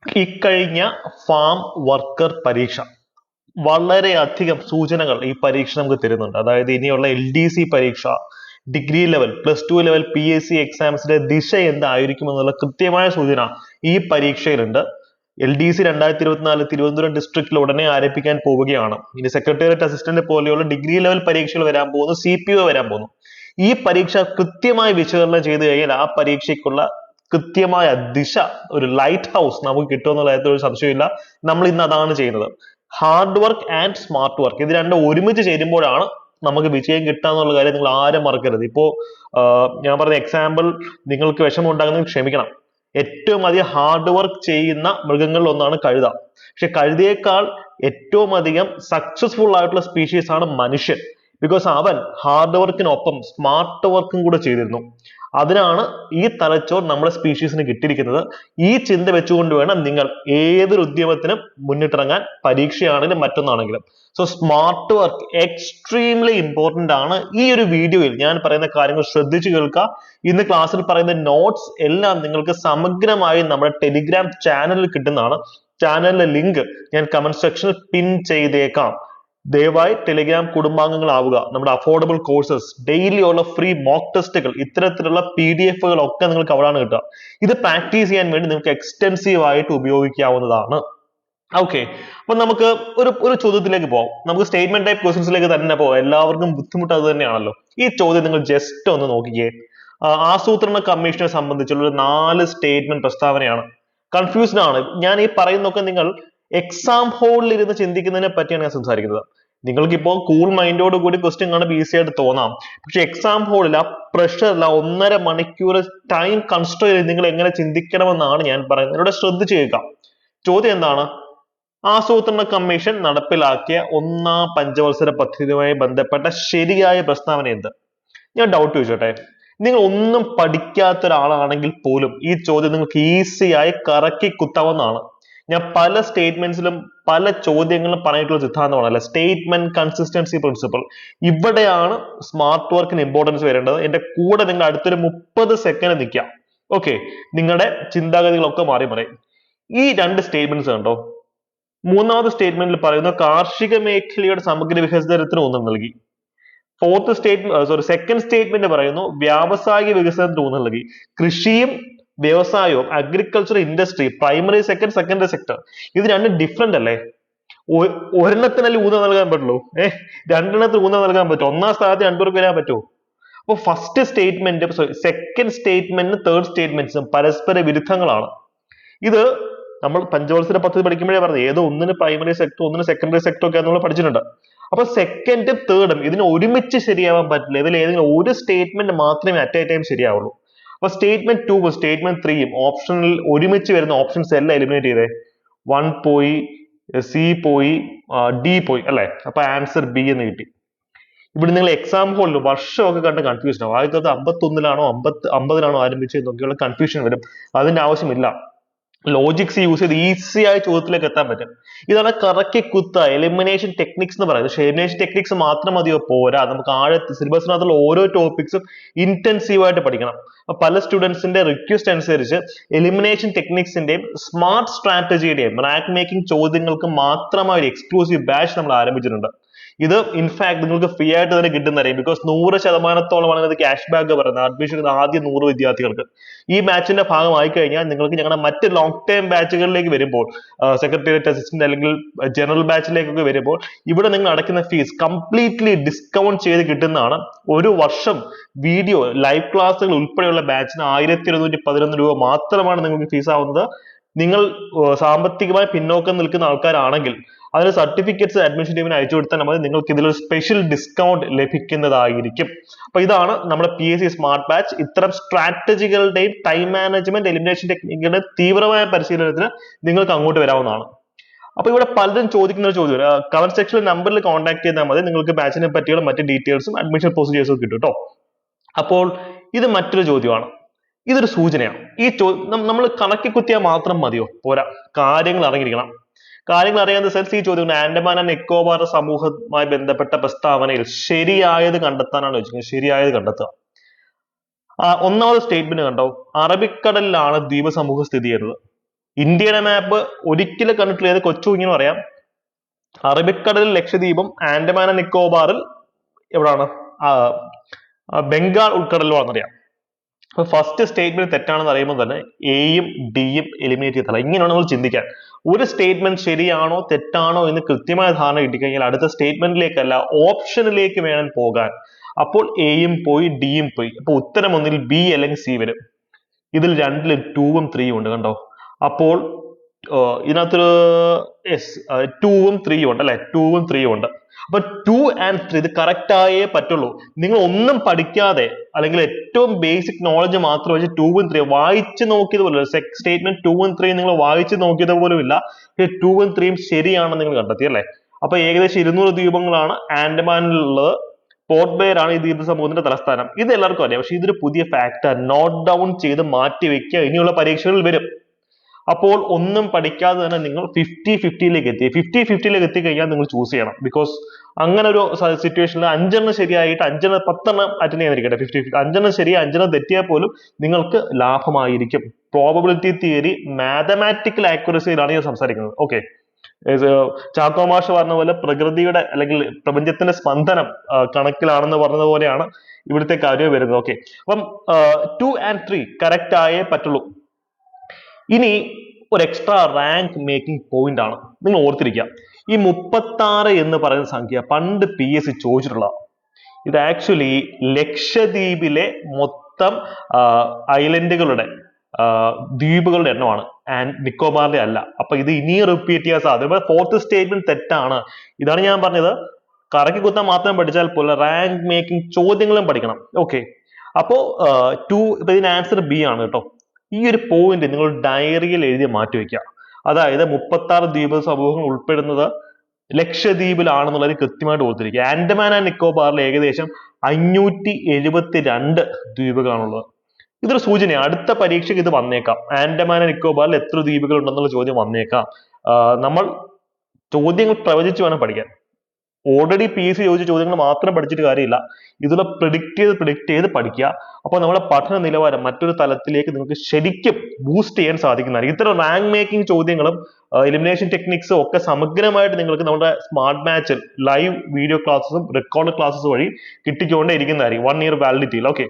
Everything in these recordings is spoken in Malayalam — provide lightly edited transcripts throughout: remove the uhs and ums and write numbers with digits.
ഇക്കഴിഞ്ഞ ഫാം വർക്കർ പരീക്ഷ വളരെയധികം സൂചനകൾ ഈ പരീക്ഷ നമുക്ക് തരുന്നുണ്ട്. അതായത് ഇനിയുള്ള LDC പരീക്ഷ, ഡിഗ്രി ലെവൽ, +2 ലെവൽ PSC എക്സാംസിന്റെ ദിശ എന്തായിരിക്കും എന്നുള്ള കൃത്യമായ സൂചന ഈ പരീക്ഷയിലുണ്ട്. LDC 2024 തിരുവനന്തപുരം ഡിസ്ട്രിക്റ്റിൽ ഉടനെ ആരംഭിക്കാൻ പോവുകയാണ്. ഇനി സെക്രട്ടേറിയറ്റ് അസിസ്റ്റന്റ് പോലെയുള്ള ഡിഗ്രി ലെവൽ പരീക്ഷകൾ വരാൻ പോകുന്നു, CPO വരാൻ പോകുന്നു. ഈ പരീക്ഷ കൃത്യമായി വിശകലനം ചെയ്തു കഴിഞ്ഞാൽ ആ പരീക്ഷയ്ക്കുള്ള കൃത്യമായ ദിശ, ഒരു ലൈറ്റ് ഹൗസ് നമുക്ക് കിട്ടുമെന്നുള്ള കാര്യത്തിൽ ഒരു സംശയമില്ല. നമ്മൾ ഇന്ന് അതാണ് ചെയ്യുന്നത്. Hard work and smart work ഇത് രണ്ടും ഒരുമിച്ച് ചേരുമ്പോഴാണ് നമുക്ക് വിജയം കിട്ടുക എന്നുള്ള കാര്യം നിങ്ങൾ ആരും മറക്കരുത്. ഇപ്പോ ഞാൻ പറഞ്ഞ എക്സാമ്പിൾ നിങ്ങൾക്ക് വിഷമം ഉണ്ടാകുന്നത് ക്ഷമിക്കണം. ഏറ്റവും അധികം ഹാർഡ് വർക്ക് ചെയ്യുന്ന മൃഗങ്ങളിൽ ഒന്നാണ് കഴുത. പക്ഷെ കഴുതയേക്കാൾ ഏറ്റവും അധികം സക്സസ്ഫുൾ ആയിട്ടുള്ള സ്പീഷീസ് ആണ് മനുഷ്യൻ. ബിക്കോസ് അവൻ ഹാർഡ് വർക്കിനൊപ്പം സ്മാർട്ട് വർക്കും കൂടെ ചെയ്തിരുന്നു. അതിനാണ് ഈ തലച്ചോർ നമ്മുടെ സ്പീഷീസിന് കിട്ടിയിരിക്കുന്നത്. ഈ ചിന്ത വെച്ചുകൊണ്ട് വേണം നിങ്ങൾ ഏതൊരു ഉദ്യമത്തിനും മുന്നിട്ടിറങ്ങാൻ, പരീക്ഷയാണെങ്കിലും മറ്റൊന്നാണെങ്കിലും. So smart work extremely important ആണ്. ഈ ഒരു വീഡിയോയിൽ ഞാൻ പറയുന്ന കാര്യങ്ങൾ ശ്രദ്ധിച്ചു കേൾക്കുക. ഇന്ന് ക്ലാസ്സിൽ പറയുന്ന നോട്ട്സ് എല്ലാം നിങ്ങൾക്ക് സമഗ്രമായി നമ്മുടെ ടെലിഗ്രാം ചാനലിൽ കിട്ടുന്നതാണ്. ചാനലിലെ ലിങ്ക് ഞാൻ കമന്റ് സെക്ഷനിൽ പിൻ ചെയ്തേക്കാം. ദയവായി ടെലിഗ്രാം കുടുംബാംഗങ്ങളാവുക. നമ്മുടെ അഫോർഡബിൾ കോഴ്സസ്, ഡെയിലി ഉള്ള ഫ്രീ മോക്ക് ടെസ്റ്റുകൾ, ഇത്തരത്തിലുള്ള PDF-കൾ ഒക്കെ നിങ്ങൾക്ക് അവിടെയാണ് കിട്ടുക. ഇത് പ്രാക്ടീസ് ചെയ്യാൻ വേണ്ടി നിങ്ങൾക്ക് എക്സ്റ്റെൻസീവ് ആയിട്ട് ഉപയോഗിക്കാവുന്നതാണ്. ഓക്കെ, അപ്പൊ നമുക്ക് ഒരു ചോദ്യത്തിലേക്ക് പോകാം. നമുക്ക് സ്റ്റേറ്റ്മെന്റ് ടൈപ്പ് ക്വസ്റ്റ്യൻസിലേക്ക് തന്നെ പോകാം. എല്ലാവർക്കും ബുദ്ധിമുട്ട് അത് തന്നെയാണല്ലോ. ഈ ചോദ്യം നിങ്ങൾ ജസ്റ്റ് ഒന്ന് നോക്കിക്കേ. ആസൂത്രണ കമ്മീഷനെ സംബന്ധിച്ചുള്ള ഒരു 4 സ്റ്റേറ്റ്മെന്റ് പ്രസ്താവനയാണ്. കൺഫ്യൂസ്ഡ് ആണ് ഞാൻ ഈ പറയുന്നതൊക്കെ. നിങ്ങൾ എക്സാം ഹോളിൽ ഇരുന്ന് ചിന്തിക്കുന്നതിനെ പറ്റിയാണ് ഞാൻ സംസാരിക്കുന്നത്. നിങ്ങൾക്ക് ഇപ്പോൾ കൂൾ മൈൻഡോട് കൂടി ക്വസ്റ്റ്യൻ കാണുമ്പോൾ ഈസി ആയിട്ട് തോന്നാം. പക്ഷെ എക്സാം ഹോളിൽ ആ പ്രഷറിൽ ആ 1.5 മണിക്കൂർ ടൈം കൺസ്ട്രെയിൻ ചെയ്ത് നിങ്ങൾ എങ്ങനെ ചിന്തിക്കണമെന്നാണ് ഞാൻ പറയുന്നത്. ഇവിടെ ശ്രദ്ധിച്ചു കേൾക്കാം. ചോദ്യം എന്താണ്? ആസൂത്രണ കമ്മീഷൻ നടപ്പിലാക്കിയ 1ാം പഞ്ചവത്സര പദ്ധതിയുമായി ബന്ധപ്പെട്ട ശരിയായ പ്രസ്താവന എന്ത്? ഞാൻ ഡൗട്ട് ചോദിച്ചോട്ടെ. നിങ്ങൾ ഒന്നും പഠിക്കാത്ത ഒരാളാണെങ്കിൽ പോലും ഈ ചോദ്യം നിങ്ങൾക്ക് ഈസി ആയി കറക്കി കുത്താവുന്നതാണ്. ഞാൻ പല സ്റ്റേറ്റ്മെന്റ്സിലും പല ചോദ്യങ്ങളും പറഞ്ഞിട്ടുള്ള സിദ്ധാന്തമാണ് അല്ലെ, സ്റ്റേറ്റ്മെന്റ് കൺസിസ്റ്റൻസി പ്രിൻസിപ്പിൾ. ഇവിടെയാണ് സ്മാർട്ട് വർക്കിന് ഇമ്പോർട്ടൻസ് വരേണ്ടത്. എന്റെ കൂടെ നിങ്ങൾ അടുത്തൊരു 30 സെക്കൻഡ് നിൽക്കാം. ഓക്കെ, നിങ്ങളുടെ ചിന്താഗതികളൊക്കെ മാറി പറയും. ഈ 2 സ്റ്റേറ്റ്മെന്റ്സ് കണ്ടോ? 3ാമത്തെ സ്റ്റേറ്റ്മെന്റിൽ പറയുന്നു കാർഷിക മേഖലയുടെ സമഗ്ര വികസനത്തിന് ഊന്നൽ നൽകി. സെക്കൻഡ് സ്റ്റേറ്റ്മെന്റ് പറയുന്നു വ്യാവസായിക വികസനത്തിന് ഊന്നൽ നൽകി. കൃഷിയും വ്യവസായവും, agriculture industry, primary sector, secondary sector, ഇത് രണ്ടും ഡിഫറെന്റ് അല്ലേ? ഒരെണ്ണത്തിനല്ലേ ഊന്നൽ നൽകാൻ പറ്റുള്ളൂ. രണ്ടെണ്ണത്തിന് ഊന്നൽ നൽകാൻ പറ്റും? 1ാം സ്ഥാനത്ത് 2 പേർക്ക് വരാൻ പറ്റുമോ? അപ്പൊ ഫസ്റ്റ് സ്റ്റേറ്റ്മെന്റ്, സെക്കൻഡ് സ്റ്റേറ്റ്മെന്റും തേർഡ് സ്റ്റേറ്റ്മെന്റ്സും പരസ്പര വിരുദ്ധങ്ങളാണ്. ഇത് നമ്മൾ പഞ്ചവത്സര പദ്ധതി പഠിക്കുമ്പോഴേ പറഞ്ഞത് ഏതോ ഒന്നിന് പ്രൈമറി സെക്ടർ, ഒന്നിന് സെക്കൻഡറി സെക്ടർ ഒക്കെ നമ്മൾ പഠിച്ചിട്ടുണ്ട്. അപ്പൊ സെക്കൻഡും തേർഡും ഇതിന് ഒരുമിച്ച് ശരിയാവാൻ പറ്റില്ല. ഇതിൽ ഏതെങ്കിലും ഒരു സ്റ്റേറ്റ്മെന്റ് മാത്രമേ അറ്റ് എ ടൈം ശരിയാവുള്ളൂ. അപ്പൊ സ്റ്റേറ്റ്മെന്റ് 2ഉം സ്റ്റേറ്റ്മെന്റ് 3ഉം ഓപ്ഷനിൽ ഒരുമിച്ച് വരുന്ന ഓപ്ഷൻസ് എല്ലാം എലിമിനേറ്റ് ചെയ്തേ. 1 പോയി, C പോയി, D പോയി അല്ലെ. അപ്പൊ ആൻസർ B എന്ന് കിട്ടി. ഇവിടെ നിങ്ങൾ എക്സാം ഹോളിൽ വർഷമൊക്കെ കണ്ട് കൺഫ്യൂഷൻ ആവും. 1951-ലാണോ 50-ലാണോ ആരംഭിച്ചതെന്നൊക്കെയുള്ള കൺഫ്യൂഷൻ വരും. അതിന്റെ ആവശ്യമില്ല. ലോജിക്സ് യൂസ് ചെയ്ത് ഈസി ആയ ചോദ്യത്തിലേക്ക് എത്താൻ പറ്റും. ഇതാണ് കറക്കി കുത്ത എലിമിനേഷൻ ടെക്നിക്സ് എന്ന് പറയുന്നത്. പക്ഷേ എലിമിനേഷൻ ടെക്നിക്സ് മാത്രം മതിയോ? പോരാ. നമുക്ക് സിലബസിനകത്തുള്ള ഓരോ ടോപ്പിക്സും ഇന്റൻസീവ് ആയിട്ട് പഠിക്കണം. പല സ്റ്റുഡൻസിന്റെ റിക്വസ്റ്റ് അനുസരിച്ച് എലിമിനേഷൻ ടെക്നിക്സിന്റെയും സ്മാർട്ട് സ്ട്രാറ്റജിയുടെയും റാങ്ക് മേക്കിംഗ് ചോദ്യങ്ങൾക്ക് മാത്രമായി ഒരു എക്സ്ക്ലൂസീവ് ബാച്ച് നമ്മൾ ആരംഭിച്ചിട്ടുണ്ട്. ഇത് ഇൻഫാക്ട് നിങ്ങൾക്ക് ഫ്രീ ആയിട്ട് തന്നെ കിട്ടുന്നറിയാം. ബിക്കോസ് 100%-ഓളമാണ് ഇത് ക്യാഷ് ബാക്ക് പറയുന്നത്. അഡ്മിഷൻ ആദ്യ 100 വിദ്യാർത്ഥികൾക്ക്. ഈ ബാച്ചിന്റെ ഭാഗമായി കഴിഞ്ഞാൽ നിങ്ങൾക്ക് ഞങ്ങളുടെ മറ്റ് ലോങ് ടേം ബാച്ചുകളിലേക്ക് വരുമ്പോൾ, സെക്രട്ടേറിയറ്റ് അസിസ്റ്റന്റ് അല്ലെങ്കിൽ ജനറൽ ബാച്ചിലേക്കൊക്കെ വരുമ്പോൾ ഇവിടെ നിങ്ങൾ അടയ്ക്കുന്ന ഫീസ് കംപ്ലീറ്റ്ലി ഡിസ്കൗണ്ട് ചെയ്ത് കിട്ടുന്നതാണ്. ഒരു വർഷം വീഡിയോ ലൈവ് ക്ലാസ്സുകൾ ഉൾപ്പെടെയുള്ള ബാച്ചിന് 1211 രൂപ മാത്രമാണ് നിങ്ങൾക്ക് ഫീസ് ആവുന്നത്. നിങ്ങൾ സാമ്പത്തികമായി പിന്നോക്കം നിൽക്കുന്ന ആൾക്കാരാണെങ്കിൽ അതിന് സർട്ടിഫിക്കറ്റ്സ് അഡ്മിഷൻ ടീമിന് അയച്ചു കൊടുത്താൽ മതി. നിങ്ങൾക്ക് ഇതിലൊരു സ്പെഷ്യൽ ഡിസ്കൗണ്ട് ലഭിക്കുന്നതായിരിക്കും. അപ്പൊ ഇതാണ് നമ്മുടെ PSC സ്മാർട്ട് ബാച്ച്. ഇത്തരം സ്ട്രാറ്റജികളുടെയും ടൈം മാനേജ്മെന്റ്, എലിമിനേഷൻ ടെക്നിക്കുകളുടെ തീവ്രമായ പരിശീലനത്തിന് നിങ്ങൾക്ക് അങ്ങോട്ട് വരാവുന്നതാണ്. അപ്പൊ ഇവിടെ പലരും ചോദിക്കുന്ന ഒരു ചോദ്യം, കമന്റ് സെക്ഷനിൽ നമ്പറിൽ കോൺടാക്ട് ചെയ്താൽ മതി. നിങ്ങൾക്ക് ബാച്ചിനെ പറ്റിയുള്ള മറ്റ് ഡീറ്റെയിൽസും അഡ്മിഷൻ പ്രൊസീജിയേഴ്സും കിട്ടും കേട്ടോ. അപ്പോൾ ഇത് മറ്റൊരു ചോദ്യമാണ്. ഇതൊരു സൂചനയാണ്. ഈ നമ്മൾ കണക്കി കുത്തിയാൽ മാത്രം മതിയോ? പോരാ, കാര്യങ്ങൾ അറിഞ്ഞിരിക്കണം. കാര്യങ്ങൾ അറിയാവുന്ന സെൻസ് ഈ ചോദ്യം ആൻഡമാൻ ആൻഡ് നിക്കോബാർ സമൂഹവുമായി ബന്ധപ്പെട്ട പ്രസ്താവനയിൽ ശരിയായത് കണ്ടെത്താനാണ് ചോദിക്കുന്നത്. ശരിയായത് കണ്ടെത്തുക. 1ാമത് സ്റ്റേറ്റ്മെന്റ് കണ്ടോ? അറബിക്കടലിലാണ് ദ്വീപ് സമൂഹം സ്ഥിതി ചെയ്യുന്നത്. ഇന്ത്യയുടെ മാപ്പ് ഒരിക്കലും കണ്ടിട്ടില്ല, ഏത് കൊച്ചു കുഞ്ഞിനും അറിയാം. അറബിക്കടലിൽ ലക്ഷദ്വീപും ആൻഡമാൻ ആൻഡ് നിക്കോബാറിൽ എവിടാണ് ബംഗാൾ ഉൾക്കടലിലുമാണെന്നറിയാം. അപ്പൊ ഫസ്റ്റ് സ്റ്റേറ്റ്മെന്റ് തെറ്റാണെന്ന് അറിയുമ്പോൾ തന്നെ എയും ഡിയും എലിമിനേറ്റ് ചെയ്തല്ല. ഇങ്ങനെയാണ് നമ്മൾ ചിന്തിക്കാൻ. ഒരു സ്റ്റേറ്റ്മെന്റ് ശരിയാണോ തെറ്റാണോ എന്ന് കൃത്യമായ ധാരണ കിട്ടിക്കഴിഞ്ഞാൽ അടുത്ത സ്റ്റേറ്റ്മെന്റിലേക്കല്ല ഓപ്ഷനിലേക്ക് വേണം പോകാൻ. അപ്പോൾ എയും പോയി ഡിയും പോയി. അപ്പൊ ഉത്തരം ഒന്നിൽ ബി അല്ലെങ്കിൽ സി വരും. ഇതിൽ രണ്ടിലും 2ഉം 3ഉം ഉണ്ട് കണ്ടോ. അപ്പോൾ ഇതിനകത്തൊരു യെസ് 2ഉം 3ഉം ഉണ്ട് അല്ലെ, 2ഉം 3ഉം ഉണ്ട്. അപ്പൊ 2 and 3 ഇത് കറക്റ്റ് ആയേ പറ്റുള്ളൂ. നിങ്ങൾ ഒന്നും പഠിക്കാതെ അല്ലെങ്കിൽ ഏറ്റവും ബേസിക് നോളജ് മാത്രം വെച്ച് 2ഉം 3ഉം വായിച്ചു നോക്കിയത് പോലും സ്റ്റേറ്റ്മെന്റ് 2ഉം 3ഉം നിങ്ങൾ വായിച്ചു നോക്കിയത് പോലും ഇല്ല. 2ഉം 3ഉം ശരിയാണെന്ന് നിങ്ങൾ കണ്ടെത്തി അല്ലെ. അപ്പൊ ഏകദേശം 200 ദ്വീപങ്ങളാണ് ആൻഡമാനിലുള്ളത്. പോർട്ട് ബ്ലെയർ ആണ് ഈ ദ്വീപ സമൂഹത്തിന്റെ തലസ്ഥാനം. ഇത് എല്ലാവർക്കും അറിയാം. പക്ഷെ ഇതൊരു പുതിയ ഫാക്ട് നോട്ട് ഡൗൺ ചെയ്ത് മാറ്റി വെക്കുക, ഇനിയുള്ള പരീക്ഷകളിൽ വരും. അപ്പോൾ ഒന്നും പഠിക്കാതെ തന്നെ നിങ്ങൾ 50-50യിലേക്ക് എത്തി. 50-50യിലേക്ക് എത്തിക്കഴിഞ്ഞാൽ നിങ്ങൾ ചൂസ് ചെയ്യണം. ബിക്കോസ് അങ്ങനെ ഒരു സിറ്റുവേഷനിൽ 5 ശരിയായിട്ട് 10 അറ്റൻഡ് ചെയ്യാതിരിക്കട്ടെ. 50-50 5 ശരി 5 തെറ്റിയാൽ പോലും നിങ്ങൾക്ക് ലാഭമായിരിക്കും. പ്രോബബിലിറ്റി തിയറി മാത്തമാറ്റിക്കൽ ആക്യുറസിയിലാണ് ഞാൻ സംസാരിക്കുന്നത്. ഓക്കെ, ചാക്കോ മാഷ് പറഞ്ഞ പോലെ പ്രകൃതിയുടെ അല്ലെങ്കിൽ പ്രപഞ്ചത്തിന്റെ സ്പന്ദനം കണക്കിലാണെന്ന് പറഞ്ഞതുപോലെയാണ് ഇവിടുത്തെ കാര്യം വരുന്നത്. ഓക്കെ, അപ്പം 2 and 3 കറക്റ്റ് ആയേ പറ്റുള്ളൂ. ഇനി ഒരു എക്സ്ട്രാ റാങ്ക് മേക്കിംഗ് പോയിന്റ് ആണ്, നിങ്ങൾ ഓർത്തിരിക്കുക. ഈ 36 എന്ന് പറയുന്ന സംഖ്യ പണ്ട് PSC ചോദിച്ചിട്ടുള്ള. ഇത് ആക്ച്വലി ലക്ഷദ്വീപിലെ മൊത്തം ഐലൻഡുകളുടെ ദ്വീപുകളുടെ എണ്ണമാണ്, ആൻഡ് നിക്കോബാറിന്റെ അല്ല. അപ്പൊ ഇത് ഇനിയും റിപ്പീറ്റ് ചെയ്യാൻ സാധ്യത. ഫോർത്ത് സ്റ്റേറ്റ്മെന്റ് തെറ്റാണ്. ഇതാണ് ഞാൻ പറഞ്ഞത്, കറക്കി കുത്താൻ മാത്രം പഠിച്ചാൽ പോലെ റാങ്ക് മേക്കിംഗ് ചോദ്യങ്ങളും പഠിക്കണം. ഓക്കെ, അപ്പോ 2 ഇതിന് ആൻസർ ബി ആണ് കേട്ടോ. ഈ ഒരു പോയിന്റ് നിങ്ങൾ ഡയറിയിൽ എഴുതി മാറ്റി വെക്കുക. അതായത് 36 ദ്വീപ സമൂഹങ്ങൾ ഉൾപ്പെടുന്നത് ലക്ഷദ്വീപിലാണെന്നുള്ളത് കൃത്യമായിട്ട് ഓർത്തിരിക്കുക. ആൻഡമാൻ ആൻഡ് നിക്കോബാറിൽ ഏകദേശം 572 ദ്വീപുകളാണുള്ളത്. ഇതൊരു സൂചനയാണ്. അടുത്ത പരീക്ഷയ്ക്ക് ഇത് വന്നേക്കാം. ആൻഡമാൻ ആൻഡ് നിക്കോബാറിൽ എത്ര ദ്വീപുകൾ ഉണ്ടെന്നുള്ള ചോദ്യം വന്നേക്കാം. നമ്മൾ ചോദ്യങ്ങൾ പ്രവചിച്ച് വേണം പഠിക്കാൻ. ഓൾറെഡി PSC ചോദിച്ച ചോദ്യങ്ങൾ മാത്രം പഠിച്ചിട്ട് കാര്യമില്ല. ഇതിലെ പ്രിഡിക്റ്റ് ചെയ്ത് പഠിക്കുക. അപ്പോൾ നമ്മുടെ പഠന നിലവാരം മറ്റൊരു തലത്തിലേക്ക് നിങ്ങൾക്ക് ശരിക്കും ബൂസ്റ്റ് ചെയ്യാൻ സാധിക്കുന്നതാണ്. ഇത്തരം റാങ്ക് മേക്കിംഗ് ചോദ്യങ്ങളും എലിമിനേഷൻ ടെക്നിക്സും ഒക്കെ സമഗ്രമായിട്ട് നിങ്ങൾക്ക് നമ്മുടെ സ്മാർട്ട് മാച്ചിൽ ലൈവ് വീഡിയോ ക്ലാസ്സും റെക്കോർഡ് ക്ലാസ്സും വഴി കിട്ടിക്കൊണ്ടേ ഇരിക്കുന്നതായിരിക്കും 1 year വാലിഡിറ്റിയിൽ. ഓക്കെ,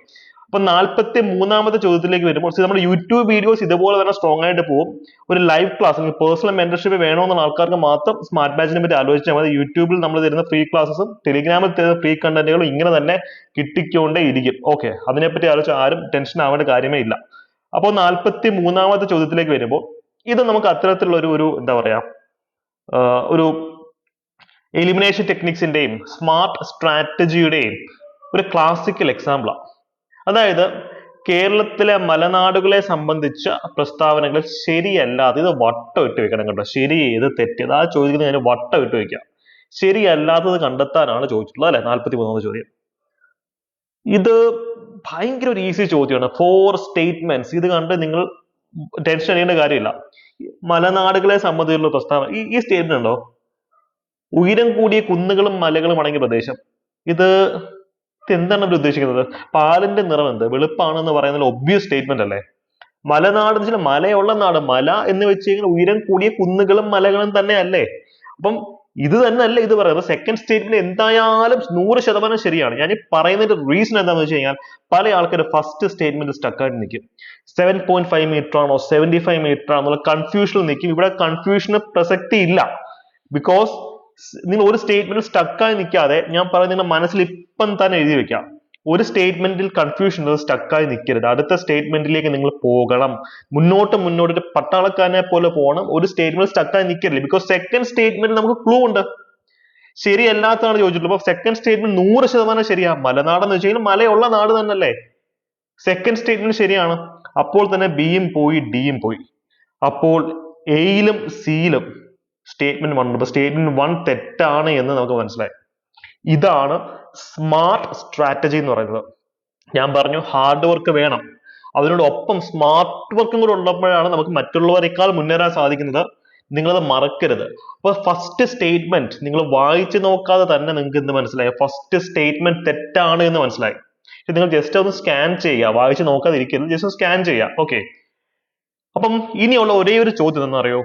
അപ്പൊ 43ാമത്തെ ചോദ്യത്തിലേക്ക് വരുമ്പോൾ നമ്മുടെ യൂട്യൂബ് വീഡിയോസ് ഇതുപോലെ തന്നെ സ്ട്രോങ് ആയിട്ട് പോകും. ഒരു ലൈവ് ക്ലാസ് അല്ലെങ്കിൽ പേഴ്സണൽ മെന്റർഷിപ്പ് വേണമെന്നുള്ള ആൾക്കാർക്ക് മാത്രം സ്മാർട്ട് ബാച്ചിനെ പറ്റി ആലോചിച്ചാൽ മതി. യൂട്യൂബിൽ നമ്മൾ തരുന്ന ഫ്രീ ക്ലാസ്സും ടെലിഗ്രാമിൽ തരുന്ന ഫ്രീ കണ്ടന്റുകളും ഇങ്ങനെ തന്നെ കിട്ടിക്കൊണ്ടേ ഇരിക്കും. ഓക്കെ, അതിനെപ്പറ്റി ആലോചിച്ച് ആരും ടെൻഷൻ ആവേണ്ട കാര്യമേ ഇല്ല. അപ്പോൾ 43ാമത്തെ ചോദ്യത്തിലേക്ക് വരുമ്പോൾ ഇത് നമുക്ക് അത്തരത്തിലുള്ള ഒരു എന്താ പറയാ ഒരു എലിമിനേഷൻ ടെക്നിക്സിന്റെയും സ്മാർട്ട് സ്ട്രാറ്റജിയുടെയും ഒരു ക്ലാസിക്കൽ എക്സാമ്പിളാണ്. അതായത് കേരളത്തിലെ മലനാടുകളെ സംബന്ധിച്ച പ്രസ്താവനകൾ ശരിയല്ലാതെ ഇത് വട്ടം ഇട്ട് വെക്കണം കേട്ടോ. ശരി ഏത് തെറ്റേത് ആ ചോദിക്കുന്നത് ഞാൻ വട്ടം ഇട്ട് വെക്കാം. ശരിയല്ലാത്തത് കണ്ടെത്താനാണ് ചോദിച്ചിട്ടുള്ളത് അല്ലെ. 43ാമത്തെ ചോദ്യം. ഇത് ഭയങ്കര ഒരു ഈസി ചോദ്യമാണ്. 4 സ്റ്റേറ്റ്മെന്റ്സ്. ഇത് കണ്ട് നിങ്ങൾ ടെൻഷൻ അടിക്കേണ്ട കാര്യമില്ല. മലനാടുകളെ സംബന്ധിച്ചുള്ള പ്രസ്താവന. ഈ സ്റ്റേറ്റ്മെന്റ് ഉണ്ടോ, ഉയരം കൂടിയ കുന്നുകളും മലകളും അടങ്ങിയ പ്രദേശം. ഇത് എന്താണ് അവർ ഉദ്ദേശിക്കുന്നത്? പാലിന്റെ നിറം എന്ത് വെളുപ്പാണെന്ന് പറയുന്നത് ഒബ്വിയസ് സ്റ്റേറ്റ്മെന്റ് അല്ലേ. മലനാട് എന്ന് വെച്ചാൽ മലയുള്ള നാട്. മല എന്ന് വെച്ച് കഴിഞ്ഞാൽ ഉയരം കൂടിയ കുന്നുകളും മലകളും തന്നെ അല്ലേ. അപ്പം ഇത് തന്നെ അല്ലേ ഇത് പറയുന്നത്. സെക്കൻഡ് സ്റ്റേറ്റ്മെന്റ് എന്തായാലും 100% ശരിയാണ്. ഞാൻ ഈ പറയുന്നതിന്റെ റീസൺ എന്താണെന്ന് വെച്ച് കഴിഞ്ഞാൽ പല ആൾക്കാർ ഫസ്റ്റ് സ്റ്റേറ്റ്മെന്റ് സ്റ്റക്കായിട്ട് നിൽക്കും. 7.5 മീറ്റർ ആണോ 75 മീറ്റർ ആണെന്നുള്ള കൺഫ്യൂഷനിൽ നിൽക്കും. ഇവിടെ കൺഫ്യൂഷന് പ്രസക്തി ഇല്ല. ബിക്കോസ് നിങ്ങൾ ഒരു സ്റ്റേറ്റ്മെന്റിൽ സ്റ്റക്കായി നിൽക്കാതെ ഞാൻ പറയുന്നത് നിങ്ങളുടെ മനസ്സിൽ ഇപ്പം തന്നെ എഴുതി വെക്കാം. ഒരു സ്റ്റേറ്റ്മെന്റിൽ കൺഫ്യൂഷൻ സ്റ്റക്കായി നിൽക്കരുത്. അടുത്ത സ്റ്റേറ്റ്മെന്റിലേക്ക് നിങ്ങൾ പോകണം. മുന്നോട്ട് പട്ടാളക്കാരനെ പോലെ പോകണം. ഒരു സ്റ്റേറ്റ്മെന്റ് സ്റ്റക്കായി നിൽക്കരുത്. ബിക്കോസ് സെക്കൻഡ് സ്റ്റേറ്റ്മെന്റ് നമുക്ക് ക്ലൂ ഉണ്ട്. ശരിയല്ലാത്തതാണ് ചോദിച്ചിട്ടുള്ളത്. അപ്പൊ സെക്കൻഡ് സ്റ്റേറ്റ്മെന്റ് 100% ശരിയാ. മലനാടെന്ന് വെച്ച് കഴിഞ്ഞാൽ മലയുള്ള നാട് തന്നെയല്ലേ. സെക്കൻഡ് സ്റ്റേറ്റ്മെന്റ് ശരിയാണ്. അപ്പോൾ തന്നെ ബിയും പോയി ഡിയും പോയി. അപ്പോൾ എയിലും സിയിലും സ്റ്റേറ്റ്മെന്റ് 1 ഉണ്ട്. സ്റ്റേറ്റ്മെന്റ് 1 തെറ്റാണ് എന്ന് നമുക്ക് മനസ്സിലായി. ഇതാണ് സ്മാർട്ട് സ്ട്രാറ്റജി എന്ന് പറയുന്നത്. ഞാൻ പറഞ്ഞു ഹാർഡ് വർക്ക് വേണം, അതിനോടൊപ്പം സ്മാർട്ട് വർക്കും കൂടെ ഉള്ളപ്പോഴാണ് നമുക്ക് മറ്റുള്ളവരെക്കാൾ മുന്നേറാൻ സാധിക്കുന്നത്. നിങ്ങളത് മറക്കരുത്. അപ്പൊ ഫസ്റ്റ് സ്റ്റേറ്റ്മെന്റ് നിങ്ങൾ വായിച്ചു നോക്കാതെ തന്നെ നിങ്ങൾക്ക് എന്ത് മനസ്സിലായി? ഫസ്റ്റ് സ്റ്റേറ്റ്മെന്റ് തെറ്റാണ് എന്ന് മനസ്സിലായി. നിങ്ങൾ ജസ്റ്റ് ഒന്ന് സ്കാൻ ചെയ്യുക. വായിച്ചു നോക്കാതെ ഇരിക്കരുത്, ജസ്റ്റ് സ്കാൻ ചെയ്യുക. ഓക്കെ, അപ്പം ഇനിയുള്ള ഒരേ ഒരു ചോദ്യം എന്നറിയോ,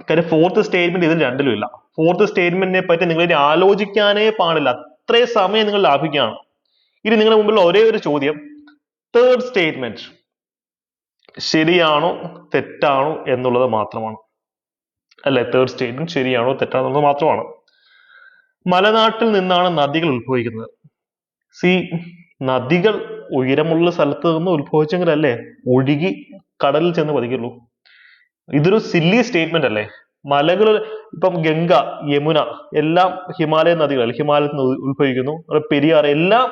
കാര്യം ഫോർത്ത് സ്റ്റേറ്റ്മെന്റ് ഇതിൽ രണ്ടിലും ഇല്ല. ഫോർത്ത് സ്റ്റേറ്റ്മെന്റിനെ പറ്റി നിങ്ങൾ ഇനി ആലോചിക്കാനേ പാടില്ല, അത്രയും സമയം നിങ്ങൾ ലാഭിക്കുകയാണ്. ഇനി നിങ്ങളുടെ മുമ്പിൽ ഒരേ ഒരു ചോദ്യം, തേർഡ് സ്റ്റേറ്റ്മെന്റ് ശരിയാണോ തെറ്റാണോ എന്നുള്ളത് മാത്രമാണ്. അല്ലെ, തേർഡ് സ്റ്റേറ്റ്മെന്റ് ശരിയാണോ തെറ്റാണോ എന്നുള്ളത് മാത്രമാണ്. മലനാട്ടിൽ നിന്നാണ് നദികൾ ഉത്ഭവിക്കുന്നത്. സി, നദികൾ ഉയരമുള്ള സ്ഥലത്ത് നിന്ന് ഉത്ഭവിച്ചെങ്കിലല്ലേ ഒഴുകി കടലിൽ ചെന്ന് പതിക്കുള്ളൂ. ഇതൊരു സില്ലി സ്റ്റേറ്റ്മെന്റ് അല്ലേ. മലകൾ ഇപ്പം ഗംഗ, യമുന എല്ലാം ഹിമാലയൻ നദികൾ, ഹിമാലയത്തിൽ നിന്ന് ഉത്ഭവിക്കുന്നു. പെരിയാർ എല്ലാം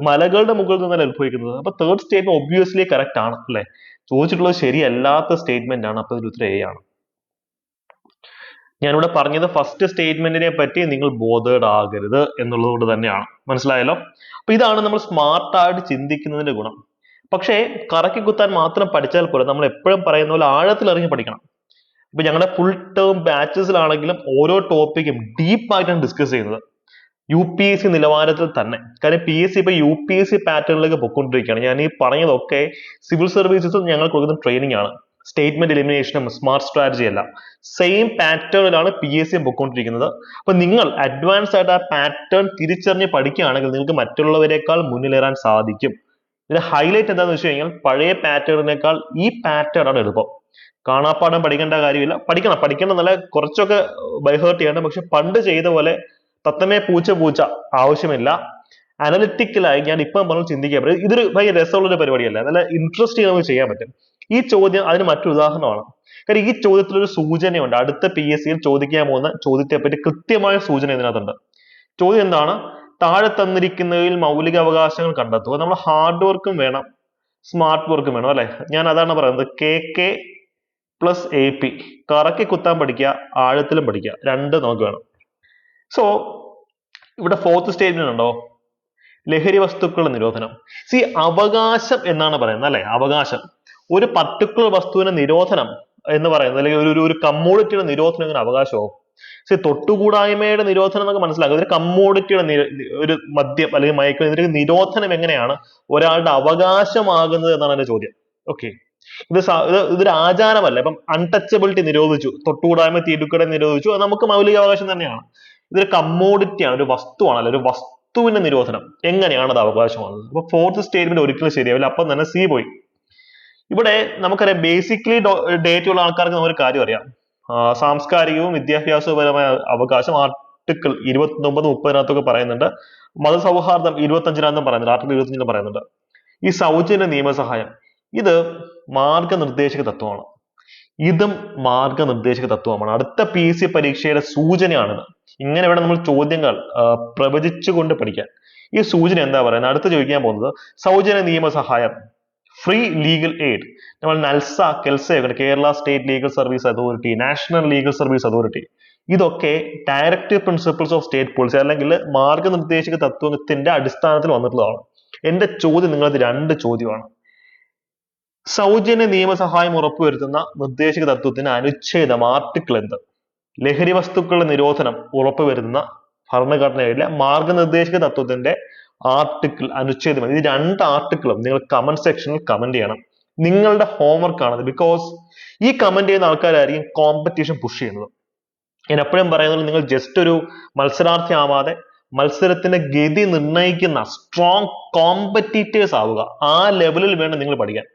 മലകളുടെ മുകളിൽ നിന്നല്ല ഉത്ഭവിക്കുന്നത്. അപ്പൊ തേർഡ് സ്റ്റേറ്റ്മെന്റ് ഒബ്വിയസ്ലി കറക്റ്റ് ആണ് അല്ലെ. ചോദിച്ചിട്ടുള്ളത് ശരിയല്ലാത്ത സ്റ്റേറ്റ്മെന്റ് ആണ്. അപ്പൊ ഇതിൽ ഉത്തരം എ ആണ്. ഞാനിവിടെ പറഞ്ഞത് ഫസ്റ്റ് സ്റ്റേറ്റ്മെന്റിനെ പറ്റി നിങ്ങൾ ബോധേഡ് ആകരുത് എന്നുള്ളത് കൊണ്ട് തന്നെയാണ്. മനസ്സിലായല്ലോ. അപ്പൊ ഇതാണ് നമ്മൾ സ്മാർട്ടായിട്ട് ചിന്തിക്കുന്നതിന്റെ ഗുണം. പക്ഷേ കറക്കി കുത്താൻ മാത്രം പഠിച്ചാൽ പോലെ നമ്മൾ എപ്പോഴും പറയുന്ന പോലെ ആഴത്തിൽ ഇറങ്ങി പഠിക്കണം. ഇപ്പൊ ഞങ്ങളുടെ ഫുൾ ടേം ബാച്ചസിലാണെങ്കിലും ഓരോ ടോപ്പിക്കും ഡീപ്പായിട്ടാണ് ഡിസ്കസ് ചെയ്യുന്നത്, UPSC നിലവാരത്തിൽ തന്നെ. കാര്യം PSC ഇപ്പൊ UPSC പാറ്റേണിലേക്ക് പൊയ്ക്കൊണ്ടിരിക്കുകയാണ്. ഞാൻ ഈ പറഞ്ഞതൊക്കെ സിവിൽ സർവീസസും ഞങ്ങൾ കൊടുക്കുന്ന ട്രെയിനിങ് ആണ്. സ്റ്റേറ്റ്മെന്റ് എലിമിനേഷനും സ്മാർട്ട് സ്ട്രാറ്റജി അല്ല, സെയിം പാറ്റേണിലാണ് PSC പൊയ്ക്കൊണ്ടിരിക്കുന്നത്. അപ്പൊ നിങ്ങൾ അഡ്വാൻസ് ആയിട്ട് ആ പാറ്റേൺ തിരിച്ചറിഞ്ഞ് പഠിക്കുകയാണെങ്കിൽ നിങ്ങൾക്ക് മറ്റുള്ളവരെക്കാൾ മുന്നിലേറാൻ സാധിക്കും. ഇതിന്റെ ഹൈലൈറ്റ് എന്താണെന്ന് വെച്ച് കഴിഞ്ഞാൽ പഴയ പാറ്റേണിനേക്കാൾ ഈ പാറ്റേൺ ആണ് എളുപ്പം. കാണാപ്പാഠം പഠിക്കേണ്ട കാര്യമില്ല. പഠിക്കണം നല്ല കുറച്ചൊക്കെ ബൈഹേർട്ട് ചെയ്യണം. പക്ഷെ പണ്ട് ചെയ്ത പോലെ തത്തമേ പൂച്ച ആവശ്യമില്ല. അനലിറ്റിക്കലായി ഞാൻ ഇപ്പം പറഞ്ഞു ചിന്തിക്കാൻ പറ്റും. ഇതൊരു ഭയങ്കര രസമുള്ള ഒരു പരിപാടിയല്ല, നല്ല ഇൻട്രസ്റ്റ് നമുക്ക് ചെയ്യാൻ പറ്റും. ഈ ചോദ്യം അതിന് മറ്റൊരു ഉദാഹരണമാണ്. കാര്യം ഈ ചോദ്യത്തിൽ ഒരു സൂചനയുണ്ട്. അടുത്ത PSC യിൽ ചോദിക്കാൻ പോകുന്ന ചോദ്യത്തെ പറ്റി കൃത്യമായ സൂചന ഇതിനകത്തുണ്ട്. ചോദ്യം എന്താണ്? താഴെ തന്നിരിക്കുന്നതിൽ മൗലിക അവകാശങ്ങൾ കണ്ടെത്തുക. നമ്മൾ ഹാർഡ് വർക്കും വേണം, സ്മാർട്ട് വർക്കും വേണം അല്ലെ. ഞാൻ അതാണ് പറയുന്നത്. KK + AP, കറക്കി കുത്താൻ പഠിക്കുക, ആഴത്തിലും പഠിക്കുക, രണ്ട് നമുക്ക് വേണം. സോ ഇവിടെ ഫോർത്ത് സ്റ്റേറ്റ്മെന്റ് ഉണ്ടോ, ലഹരി വസ്തുക്കളുടെ നിരോധനം. സി, അവകാശം എന്നാണ് പറയുന്നത് അല്ലെ. അവകാശം, ഒരു പർട്ടിക്കുലർ വസ്തുവിന്റെ നിരോധനം എന്ന് പറയുന്നത്, അല്ലെങ്കിൽ ഒരു കമ്മോഡിറ്റിയുടെ നിരോധനം എങ്ങനെ അവകാശമാവും? സി, തൊട്ടുകൂടായ്മയുടെ നിരോധനം എന്നൊക്കെ മനസ്സിലാക്കുക. ഒരു കമ്മോഡിറ്റിയുടെ ഒരു മദ്യം അല്ലെങ്കിൽ മയക്കുമരുന്ന്, ഇതിന്റെ നിരോധനം എങ്ങനെയാണ് ഒരാളുടെ അവകാശമാകുന്നത് എന്നാണ് എന്റെ ചോദ്യം. ഓക്കെ, ഇതൊരു ആചാരമല്ല. ഇപ്പം അൺടച്ചബിലിറ്റി നിരോധിച്ചു, തൊട്ടുകൂടായ്മ തീരുക്കട നിരോധിച്ചു, അത് നമുക്ക് മൗലികാവകാശം തന്നെയാണ്. ഇതൊരു കമ്മോഡിറ്റിയാണ്, ഒരു വസ്തുവാണല്ലോ. ഒരു വസ്തുവിന്റെ നിരോധനം എങ്ങനെയാണ് അത് അവകാശമാകുന്നത്? അപ്പൊ ഫോർത്ത് സ്റ്റേറ്റ്മെന്റ് ഒരിക്കലും ശരിയാവില്ല. അപ്പം തന്നെ സി പോയി. ഇവിടെ നമുക്കറിയാം, ബേസിക്കലി ഡേറ്റ് ഉള്ള ആൾക്കാർക്ക് നമുക്കൊരു കാര്യം അറിയാം. സാംസ്കാരികവും വിദ്യാഭ്യാസപരമായ അവകാശം ആർട്ടിക്കിൾ 29, 30 പറയുന്നുണ്ട്. മതസൗഹാർദ്ദം 25 പറയുന്നുണ്ട്, ആർട്ടിക്കിൾ 25 പറയുന്നുണ്ട്. ഈ സൗജന്യ നിയമസഹായം, ഇത് മാർഗനിർദ്ദേശക തത്വമാണ്. ഇതും മാർഗനിർദ്ദേശക തത്വമാണ്. അടുത്ത PSC പരീക്ഷയുടെ സൂചനയാണിത്. ഇങ്ങനെ ഇവിടെ നമ്മൾ ചോദ്യങ്ങൾ പ്രവചിച്ചുകൊണ്ട് പഠിക്കാൻ. ഈ സൂചന എന്താ പറയുന്നത്? അടുത്ത് ചോദിക്കാൻ പോകുന്നത് സൗജന്യ നിയമസഹായം, ഫ്രീ ലീഗൽ എയ്ഡ്. നമ്മൾ NALSA, KELSA, Kerala state legal service authority, national legal service authority, ഇതൊക്കെ directive principles of state policy അല്ലെങ്കിൽ മാർഗനിർദ്ദേശക തത്വത്തിന്റെ അടിസ്ഥാനത്തിൽ വന്നിട്ടുള്ളതാണ്. എന്റെ ചോദ്യം നിങ്ങൾക്ക് രണ്ട് ചോദ്യമാണ്. സൗജന്യ നിയമസഹായം ഉറപ്പുവരുത്തുന്ന നിർദ്ദേശക തത്വത്തിന് അനുച്ഛേദം ആർട്ടിക്കിൾ എന്ത്? ലഹരി വസ്തുക്കളുടെ നിരോധനം ഉറപ്പുവരുത്തുന്ന ഭരണഘടനയിലെ മാർഗനിർദ്ദേശക തത്വത്തിന്റെ ആർട്ടിക്കിൾ അനുച്ഛേദം. ഈ രണ്ട് ആർട്ടിക്കിളും നിങ്ങൾ കമന്റ് സെക്ഷനിൽ കമന്റ് ചെയ്യണം. നിങ്ങളുടെ ഹോംവർക്ക് ആണത്. ബിക്കോസ് ഈ കമന്റ് ചെയ്യുന്ന ആൾക്കാരായിരിക്കും കോമ്പറ്റീഷൻ പുഷ് ചെയ്യുന്നത്. ഞാൻ എപ്പോഴും പറയുന്നത്, നിങ്ങൾ ജസ്റ്റ് ഒരു മത്സരാർത്ഥി ആവാതെ മത്സരത്തിന്റെ ഗതി നിർണ്ണയിക്കുന്ന സ്ട്രോങ് കോമ്പറ്റീറ്റേഴ്സ് ആവുക. ആ ലെവലിൽ വേണം നിങ്ങൾ പഠിക്കാൻ.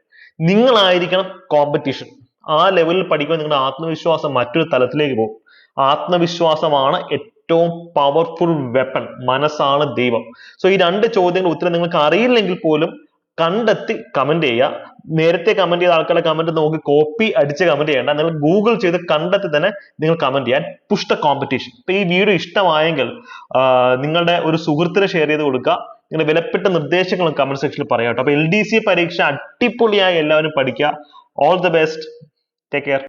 നിങ്ങളായിരിക്കണം കോമ്പറ്റീഷൻ. ആ ലെവലിൽ പഠിക്കുമ്പോൾ നിങ്ങളുടെ ആത്മവിശ്വാസം മറ്റൊരു തലത്തിലേക്ക് പോകും. ആത്മവിശ്വാസമാണ് ഏറ്റവും പവർഫുൾ വെപ്പൺ. മനസ്സാണ് ദൈവം. സോ ഈ രണ്ട് ചോദ്യങ്ങൾ ഉത്തരം നിങ്ങൾക്ക് അറിയില്ലെങ്കിൽ പോലും കണ്ടെത്തി കമന്റ് ചെയ്യുക. നേരത്തെ കമന്റ് ചെയ്ത ആൾക്കാരുടെ കമന്റ് നോക്കി കോപ്പി അടിച്ച് കമന്റ് ചെയ്യേണ്ട. നിങ്ങൾ ഗൂഗിൾ ചെയ്ത് കണ്ടെത്തി തന്നെ നിങ്ങൾ കമന്റ് ചെയ്യാൻ. Push the competition. ഇപ്പൊ ഈ വീഡിയോ ഇഷ്ടമായെങ്കിൽ നിങ്ങളുടെ ഒരു സുഹൃത്തിന് ഷെയർ ചെയ്ത് കൊടുക്കുക. നിങ്ങളുടെ വിലപ്പെട്ട നിർദ്ദേശങ്ങളും കമന്റ് സെക്ഷനിൽ പറയാം കേട്ടോ. അപ്പൊ LDC പരീക്ഷ അടിപൊളിയായി എല്ലാവരും പഠിക്കുക. All the best. Take care.